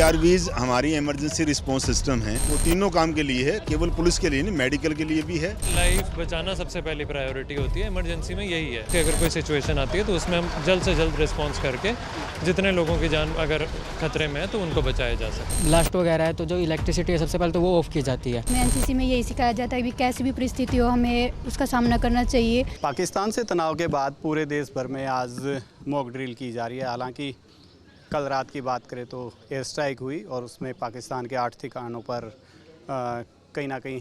DRVs हमारी emergency response system है, वो तीनों काम के लिए है, केवल पुलिस के लिए नहीं, मेडिकल के लिए भी है। लाइफ बचाना सबसे पहली प्रायोरिटी होती है इमरजेंसी में, यही है कि अगर कोई सिचुएशन आती है तो उसमें हम जल्द से जल्द रिस्पॉन्स करके जितने लोगों की जान अगर खतरे में है तो उनको बचाया जा सके। ब्लास्ट वगैरह है तो जो इलेक्ट्रिसिटी है सबसे पहले तो वो ऑफ की जाती है। एनसीसी में यही सिखाया जाता है कि कैसी भी परिस्थिति हो हमें उसका सामना करना चाहिए। पाकिस्तान से तनाव के बाद पूरे देश भर में आज मॉक ड्रिल की जा रही है। हालांकि कल रात की बात करें तो एयर स्ट्राइक हुई और उसमें पाकिस्तान के 8 ठिकानों पर कहीं ना कहीं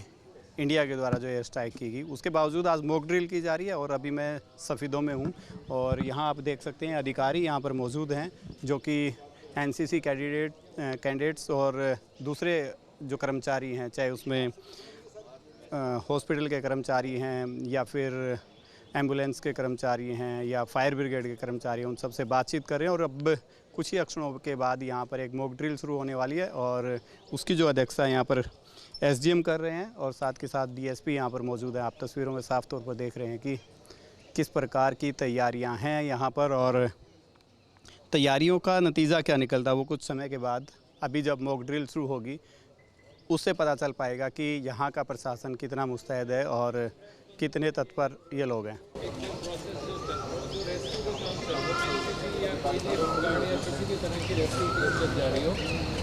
इंडिया के द्वारा जो एयर स्ट्राइक की गई, उसके बावजूद आज मॉक ड्रिल की जा रही है। और अभी मैं सफ़ीदों में हूँ और यहाँ आप देख सकते हैं अधिकारी यहाँ पर मौजूद हैं जो कि एनसीसी कैंडिडेट्स और दूसरे जो कर्मचारी हैं, चाहे उसमें हॉस्पिटल के कर्मचारी हैं या फिर एम्बुलेंस के कर्मचारी हैं या फायर ब्रिगेड के कर्मचारी हैं, उन सब से बातचीत कर रहे हैं। और अब कुछ ही क्षणों के बाद यहाँ पर एक मॉक ड्रिल शुरू होने वाली है और उसकी जो अध्यक्षता यहाँ पर SDM कर रहे हैं और साथ के साथ DSP यहाँ पर मौजूद है। आप तस्वीरों में साफ तौर पर देख रहे हैं कि किस प्रकार की तैयारियाँ हैं यहाँ पर और तैयारियों का नतीजा क्या निकलता है वो कुछ समय के बाद, अभी जब मॉक ड्रिल शुरू होगी उससे पता चल पाएगा कि यहाँ का प्रशासन कितना मुस्तैद है और कितने तत्पर ये लोग हैं।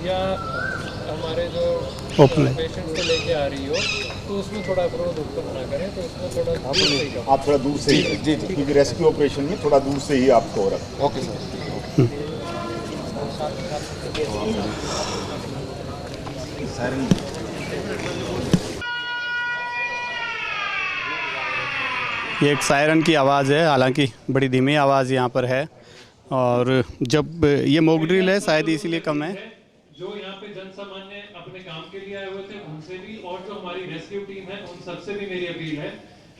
या हमारे जो पेशेंट को लेके आ रही हो तो उसमें थोड़ा अवरोध उत्पन्न ना करें, तो उसमें थोड़ा आप थोड़ा दूर से ही जी क्योंकि रेस्क्यू ऑपरेशन में थोड़ा दूर से ही आपको रखें। Okay sir. ये एक सायरन की आवाज़ है, हालांकि बड़ी धीमी आवाज़ यहाँ पर है और जब ये मॉक ड्रिल है शायद इसीलिए कम है। जो यहाँ पे जन सामान्य अपने काम के लिए आए हुए थे उनसे भी और जो हमारी रेस्क्यू टीम है उन सबसे भी मेरी अपील है,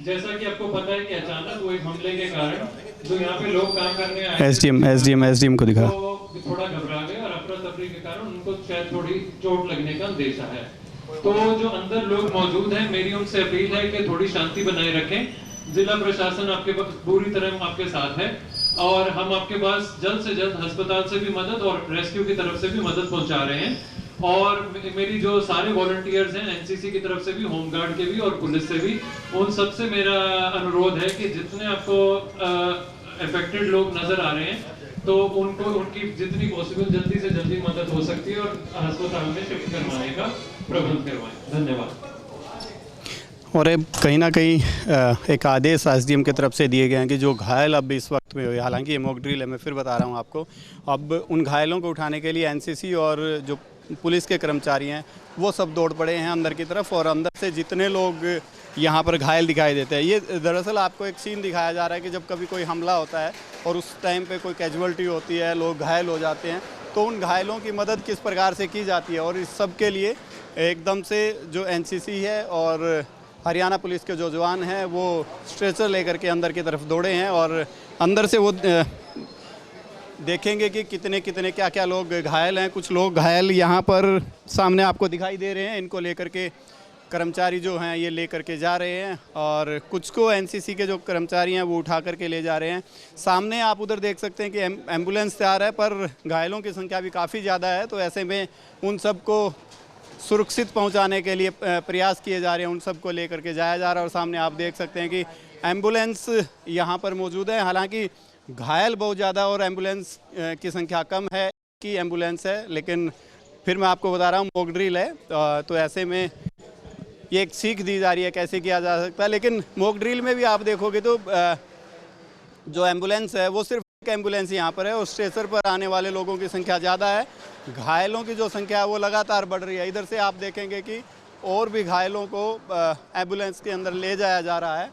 जैसा कि आपको पता है कि अचानक हुए हमले के कारण जो यहाँ पे लोग काम करने आए SDM को दिखा तो थोड़ा घबरा गए और अफरा तफरी के कारण उनको शायद थोड़ी चोट लगने का अंदेशा है। तो जो अंदर लोग मौजूद हैं, मेरी उनसे अपील है कि थोड़ी शांति बनाए रखें। जिला प्रशासन आपके पास पूरी तरह आपके साथ है और हम आपके पास जल्द से जल्द अस्पताल से भी मदद और रेस्क्यू की तरफ से भी मदद पहुंचा रहे हैं। और मेरी जो सारे वॉलंटियर्स हैं एनसीसी की तरफ से भी, होमगार्ड के भी और पुलिस से भी, उन सबसे मेरा अनुरोध है कि जितने आपको अफेक्टेड लोग नजर आ रहे हैं तो उनको उनकी जितनी पॉसिबल जल्दी से जल्दी मदद हो सकती है और अस्पताल में शिफ्ट करवाने का प्रबंध करवाएं। धन्यवाद। और कहीं ना कहीं एक आदेश SDM की तरफ से दिए गए हैं कि जो घायल अब इस वक्त में हुए, हालांकि ये मॉक ड्रिल है, मैं फिर बता रहा हूँ आपको, अब उन घायलों को उठाने के लिए एनसीसी और जो पुलिस के कर्मचारी हैं वो सब दौड़ पड़े हैं अंदर की तरफ। और अंदर से जितने लोग यहाँ पर घायल दिखाई देते हैं, ये दरअसल आपको एक सीन दिखाया जा रहा है कि जब कभी कोई हमला होता है और उस टाइम पर कोई कैजुअल्टी होती है, लोग घायल हो जाते हैं, तो उन घायलों की मदद किस प्रकार से की जाती है। और इस सब के लिए एकदम से जो एनसीसी है और हरियाणा पुलिस के जो जवान हैं वो स्ट्रेचर लेकर के अंदर की तरफ दौड़े हैं और अंदर से वो देखेंगे कि कितने कितने क्या क्या लोग घायल हैं। कुछ लोग घायल यहाँ पर सामने आपको दिखाई दे रहे हैं, इनको लेकर के कर्मचारी जो हैं ये लेकर के जा रहे हैं और कुछ को एनसीसी के जो कर्मचारी हैं वो उठा करके ले जा रहे हैं। सामने आप उधर देख सकते हैं कि एम्बुलेंस तैयार है पर घायलों की संख्या भी काफ़ी ज़्यादा है, तो ऐसे में उन सबको सुरक्षित पहुंचाने के लिए प्रयास किए जा रहे हैं, उन सबको लेकर के जाया जा रहा है। और सामने आप देख सकते हैं कि एम्बुलेंस यहाँ पर मौजूद है, हालांकि घायल बहुत ज़्यादा और एम्बुलेंस की संख्या कम है कि एम्बुलेंस है, लेकिन फिर मैं आपको बता रहा हूँ मॉक ड्रिल है तो ऐसे में ये एक सीख दी जा रही है कैसे किया जा सकता है। लेकिन मॉक ड्रिल में भी आप देखोगे तो जो एम्बुलेंस है वो सिर्फ एक एम्बुलेंस यहाँ पर है और स्ट्रेचर पर आने वाले लोगों की संख्या ज़्यादा है। घायलों की जो संख्या है वो लगातार बढ़ रही है। इधर से आप देखेंगे कि और भी घायलों को एम्बुलेंस के अंदर ले जाया जा रहा है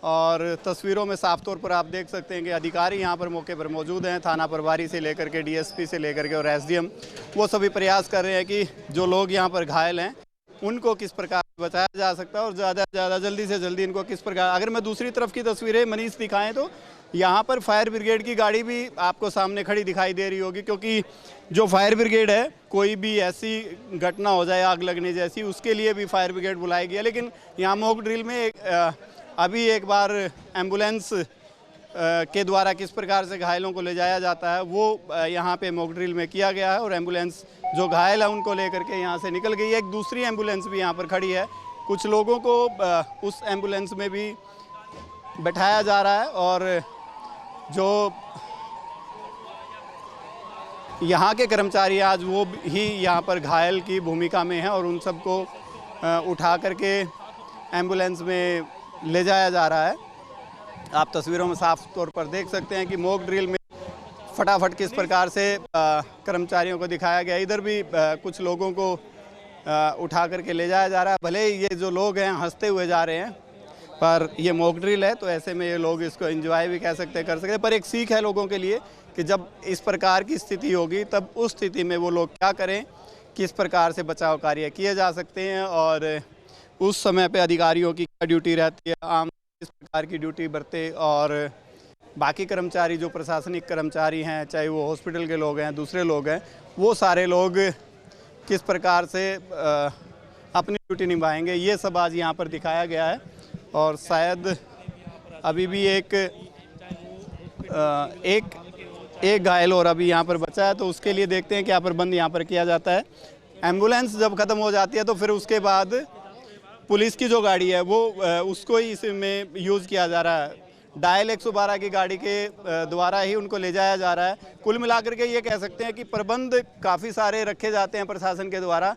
और तस्वीरों में साफ तौर पर आप देख सकते हैं कि अधिकारी यहाँ पर मौके पर मौजूद हैं, थाना प्रभारी से लेकर के DSP से लेकर के और SDM, वो सभी प्रयास कर रहे हैं कि जो लोग यहाँ पर घायल हैं उनको किस प्रकार बचाया जा सकता है और ज़्यादा से ज़्यादा जल्दी से जल्दी इनको किस प्रकार। अगर मैं दूसरी तरफ की तस्वीरें मनीष दिखाएं तो यहाँ पर फायर ब्रिगेड की गाड़ी भी आपको सामने खड़ी दिखाई दे रही होगी, क्योंकि जो फायर ब्रिगेड है कोई भी ऐसी घटना हो जाए आग लगने जैसी, उसके लिए भी फायर ब्रिगेड बुलाई गई है। लेकिन यहाँ मॉक ड्रिल में अभी एक बार एम्बुलेंस के द्वारा किस प्रकार से घायलों को ले जाया जाता है वो यहाँ पे मॉक ड्रिल में किया गया है। और एम्बुलेंस जो घायल है उनको लेकर के यहाँ से निकल गई है। एक दूसरी एम्बुलेंस भी यहाँ पर खड़ी है, कुछ लोगों को उस एम्बुलेंस में भी बैठाया जा रहा है। और जो यहाँ के कर्मचारी आज वो ही यहाँ पर घायल की भूमिका में हैं और उन सबको उठा करके एम्बुलेंस में ले जाया जा रहा है। आप तस्वीरों में साफ तौर पर देख सकते हैं कि मॉक ड्रिल में फटाफट किस प्रकार से कर्मचारियों को दिखाया गया। इधर भी कुछ लोगों को उठा करके ले जाया जा रहा है। भले ही ये जो लोग हैं हंसते हुए जा रहे हैं, पर ये मॉक ड्रिल है तो ऐसे में ये लोग इसको एंजॉय भी कह सकते हैं, कर सकते हैं। पर एक सीख है लोगों के लिए कि जब इस प्रकार की स्थिति होगी तब उस स्थिति में वो लोग क्या करें, किस प्रकार से बचाव कार्य किए जा सकते हैं और उस समय पे अधिकारियों की क्या ड्यूटी रहती है, आम किस प्रकार की ड्यूटी बरते और बाकी कर्मचारी जो प्रशासनिक कर्मचारी हैं, चाहे वो हॉस्पिटल के लोग हैं, दूसरे लोग हैं, वो सारे लोग किस प्रकार से अपनी ड्यूटी निभाएंगे, ये सब आज यहाँ पर दिखाया गया है। और शायद अभी भी एक घायल और अभी यहाँ पर बचा है, तो उसके लिए देखते हैं क्या प्रबंध यहाँ पर किया जाता है। एम्बुलेंस जब ख़त्म हो जाती है तो फिर उसके बाद पुलिस की जो गाड़ी है वो उसको ही इसमें यूज़ किया जा रहा है। डायल 112 की गाड़ी के द्वारा ही उनको ले जाया जा रहा है। कुल मिलाकर के ये कह सकते हैं कि प्रबंध काफ़ी सारे रखे जाते हैं प्रशासन के द्वारा,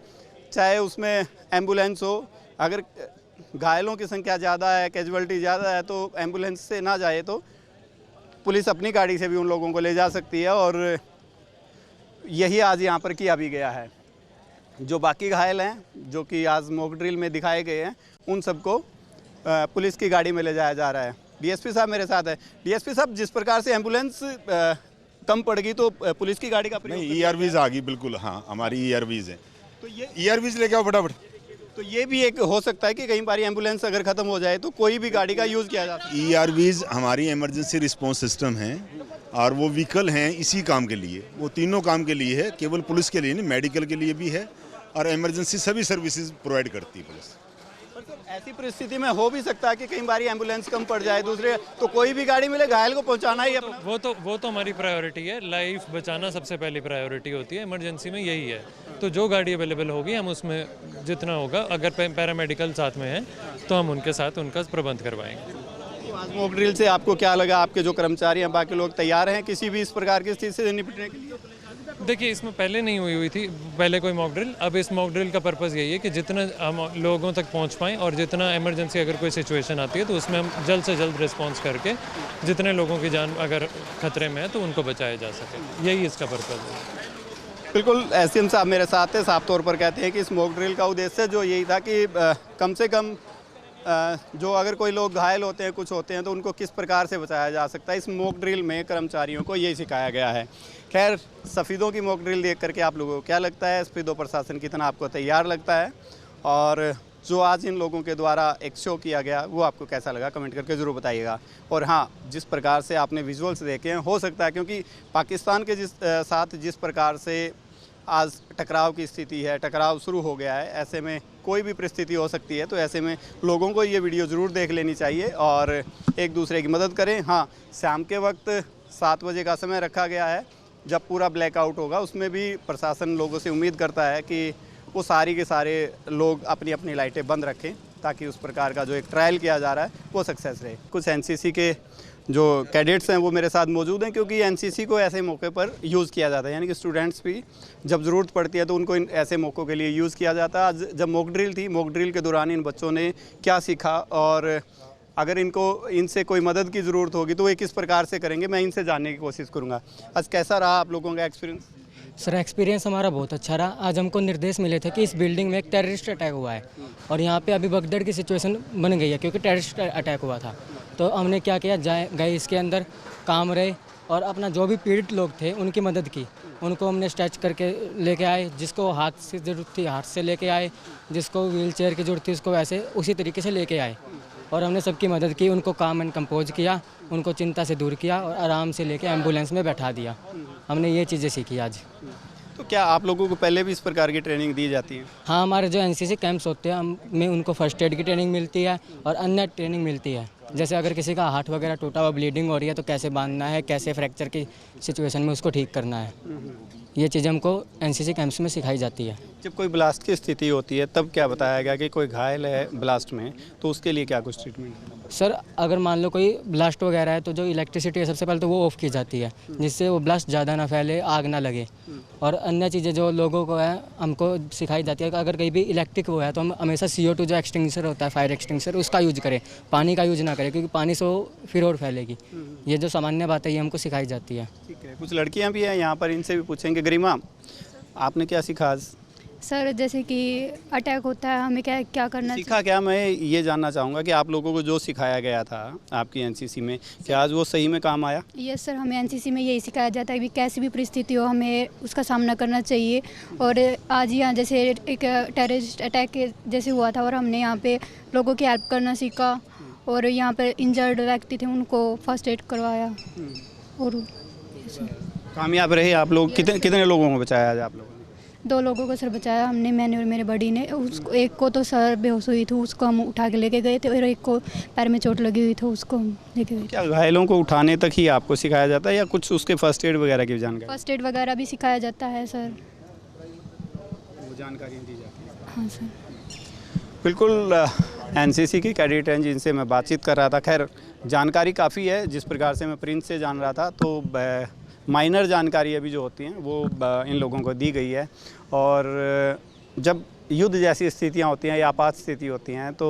चाहे उसमें एम्बुलेंस हो। अगर घायलों की संख्या ज़्यादा है, कैजुअल्टी ज़्यादा है, तो एम्बुलेंस से ना जाए तो पुलिस अपनी गाड़ी से भी उन लोगों को ले जा सकती है। और यही आज यहाँ पर किया भी गया है। जो बाकी घायल हैं, जो कि आज मॉक ड्रिल में दिखाए गए हैं, उन सबको पुलिस की गाड़ी में ले जाया जा रहा है। डीएसपी साहब मेरे साथ है। डीएसपी साहब, जिस प्रकार से एम्बुलेंस कम पड़ गई तो पुलिस की गाड़ी का प्रयोग नहीं, ERVs आ गई, बिल्कुल हाँ, हमारी ERVs है, तो ये ERVs लेके आओ फटाफट। तो ये भी एक हो सकता है कि कई बार एम्बुलेंस अगर ख़त्म हो जाए तो कोई भी गाड़ी का यूज़ किया जाता है। ERVs हमारी इमरजेंसी रिस्पॉन्स सिस्टम है और वो व्हीकल हैं इसी काम के लिए, वो तीनों काम के लिए है, केवल पुलिस के लिए नहीं, मेडिकल के लिए भी है और इमरजेंसी सभी सर्विसेज प्रोवाइड करती है पुलिस। पर सर, ऐसी परिस्थिति में हो भी सकता है कि कई बार एम्बुलेंस कम पड़ जाए, दूसरे तो कोई भी गाड़ी मिले, घायल को पहुंचाना ही अपना। वो तो हमारी प्रायोरिटी है। लाइफ बचाना सबसे पहली प्रायोरिटी होती है इमरजेंसी में, यही है। तो जो गाड़ी अवेलेबल होगी हम उसमें जितना होगा, अगर पैरामेडिकल साथ में है तो हम उनके साथ उनका प्रबंध करवाएंगे। आज मॉक ड्रिल से आपको क्या लगा? आपके जो कर्मचारी हैं, बाकी लोग तैयार हैं किसी भी इस प्रकार की स्थिति से निपटने के लिए? देखिए, इसमें पहले नहीं हुई थी पहले कोई मॉक ड्रिल। अब इस मॉक ड्रिल का पर्पज़ यही है कि जितना हम लोगों तक पहुंच पाएँ और जितना इमरजेंसी अगर कोई सिचुएशन आती है तो उसमें हम जल्द से जल्द रिस्पॉन्स करके जितने लोगों की जान अगर खतरे में है तो उनको बचाया जा सके, यही इसका पर्पज़ है। बिल्कुल, SDM साहब मेरे साथ है, साफ तौर पर कहते हैं कि इस मॉक ड्रिल का उद्देश्य जो यही था कि कम से कम जो अगर कोई लोग घायल होते हैं, कुछ होते हैं, तो उनको किस प्रकार से बचाया जा सकता है। इस मॉक ड्रिल में कर्मचारियों को यही सिखाया गया है। खैर, सफ़ीदों की मॉक ड्रिल देख करके आप लोगों को क्या लगता है? सफ़ीदों प्रशासन कितना आपको तैयार लगता है? और जो आज इन लोगों के द्वारा एक शो किया गया वो आपको कैसा लगा? कमेंट करके ज़रूर बताइएगा। और हाँ, जिस प्रकार से आपने विजुअल्स देखे हैं, हो सकता है क्योंकि पाकिस्तान के साथ जिस प्रकार से आज टकराव की स्थिति है, टकराव शुरू हो गया है, ऐसे में कोई भी परिस्थिति हो सकती है, तो ऐसे में लोगों को ये वीडियो ज़रूर देख लेनी चाहिए और एक दूसरे की मदद करें। हाँ, शाम के वक्त 7 बजे का समय रखा गया है, जब पूरा ब्लैकआउट होगा, उसमें भी प्रशासन लोगों से उम्मीद करता है कि वो सारी के सारे लोग अपनी अपनी लाइटें बंद रखें ताकि उस प्रकार का जो एक ट्रायल किया जा रहा है वो सक्सेस रहे। कुछ NCC के जो कैडेट्स हैं वो मेरे साथ मौजूद हैं, क्योंकि NCC को ऐसे मौके पर यूज़ किया जाता है, यानी कि स्टूडेंट्स भी जब ज़रूरत पड़ती है तो उनको इन ऐसे मौक़ों के लिए यूज़ किया जाता है। आज जब मॉक ड्रिल थी, मॉक ड्रिल के दौरान इन बच्चों ने क्या सीखा और अगर इनसे कोई मदद की ज़रूरत होगी तो ये किस प्रकार से करेंगे, मैं इनसे जानने की कोशिश करूँगा। आज कैसा रहा आप लोगों का एक्सपीरियंस? सर, एक्सपीरियंस हमारा बहुत अच्छा रहा। आज हमको निर्देश मिले थे कि इस बिल्डिंग में एक टेररिस्ट अटैक हुआ है और यहाँ पे अभी भगदड़ की सिचुएशन बन गई है क्योंकि टेररिस्ट अटैक हुआ था। तो हमने क्या किया, गए इसके अंदर, काम रहे और अपना जो भी पीड़ित लोग थे उनकी मदद की। उनको हमने स्ट्रेच करके लेके आए, जिसको हाथ से ज़रूरत थी हाथ से लेके आए, जिसको व्हीलचेयर की ज़रूरत थी उसको वैसे उसी तरीके से लेके आए और हमने सबकी मदद की। उनको काम एंड कंपोज किया, उनको चिंता से दूर किया और आराम से लेके एम्बुलेंस में बैठा दिया। हमने ये चीज़ें सीखी आज। तो क्या आप लोगों को पहले भी इस प्रकार की ट्रेनिंग दी जाती है? हाँ, हमारे जो NCC कैंप्स होते हैं में उनको फर्स्ट एड की ट्रेनिंग मिलती है और अन्य ट्रेनिंग मिलती है जैसे अगर किसी का हाथ वगैरह टूटा हुआ ब्लीडिंग हो रही है तो कैसे बांधना है, कैसे फ्रैक्चर की सिचुएशन में उसको ठीक करना है, ये चीज़ें हमको एनसीसी कैंप्स में सिखाई जाती है। जब कोई ब्लास्ट की स्थिति होती है तब क्या बताया गया कि कोई घायल है ब्लास्ट में, तो उसके लिए क्या कुछ ट्रीटमेंट है? सर अगर मान लो कोई ब्लास्ट वगैरह है तो जो इलेक्ट्रिसिटी है सबसे पहले तो वो ऑफ़ की जाती है, जिससे वो ब्लास्ट ज़्यादा ना फैले, आग ना लगे। और अन्य चीज़ें जो लोगों को है हमको सिखाई जाती है कि अगर कहीं भी इलेक्ट्रिक वो है तो हम हमेशा CO2 जो एक्सटिंग्विशर होता है, फायर एक्सटिंग्विशर, उसका यूज करें, पानी का यूज ना करें, क्योंकि पानी से वो फिर और फैलेगी। ये जो सामान्य बात है ये हमको सिखाई जाती है। ठीक है, कुछ लड़कियां भी हैं यहाँ पर, इनसे भी पूछेंगे। गरिमा, आपने क्या सीखा आज? सर जैसे कि अटैक होता है हमें क्या क्या करना चाहिए? सीखा क्या, मैं ये जानना चाहूँगा कि आप लोगों को जो सिखाया गया था आपकी एनसीसी में, क्या आज वो सही में काम आया? यस सर, हमें एनसीसी में यही सिखाया जाता है कि कैसी भी परिस्थिति हो हमें उसका सामना करना चाहिए। और आज यहाँ जैसे एक टेररिस्ट अटैक के जैसे हुआ था और हमने यहाँ पे लोगों की हेल्प करना सीखा, और यहाँ पर इंजर्ड व्यक्ति थे उनको फर्स्ट एड करवाया। और कामयाब रहे आप लोग? कितने लोगों को बचाया आज आप लोगों ने? 2 लोगों को सर बचाया हमने, मैंने और मेरे बड़ी ने। उसको एक को तो सर बेहोश हुई थी, उसको हम उठा के लेके गए थे, और एक को पैर में चोट लगी हुई थी, उसको हम लेके गए। क्या घायलों को उठाने तक ही आपको सिखाया जाता है या कुछ उसके फर्स्ट एड वगैरह की जानकारी? फर्स्ट एड वगैरह भी सिखाया जाता है सर। वो जानकारी दी जाती है? हाँ सर। बिल्कुल, एनसीसी की कैडेट हैं जिनसे मैं बातचीत कर रहा था। खैर जानकारी काफ़ी है, जिस प्रकार से मैं प्रिंस से जान रहा था, तो माइनर जानकारी अभी जो होती हैं वो इन लोगों को दी गई है। और जब युद्ध जैसी स्थितियां होती हैं या आपात स्थिति होती हैं तो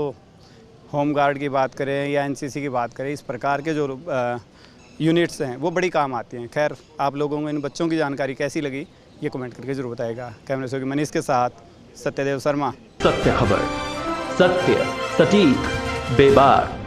होमगार्ड की बात करें या एनसीसी की बात करें, इस प्रकार के जो यूनिट्स हैं वो बड़ी काम आती हैं। खैर आप लोगों को इन बच्चों की जानकारी कैसी लगी ये कमेंट करके ज़रूर बताएगा। कैमरे से मनीष के साथ सत्यदेव शर्मा। सत्य खबर, सत्य, सटीक, बेबाक।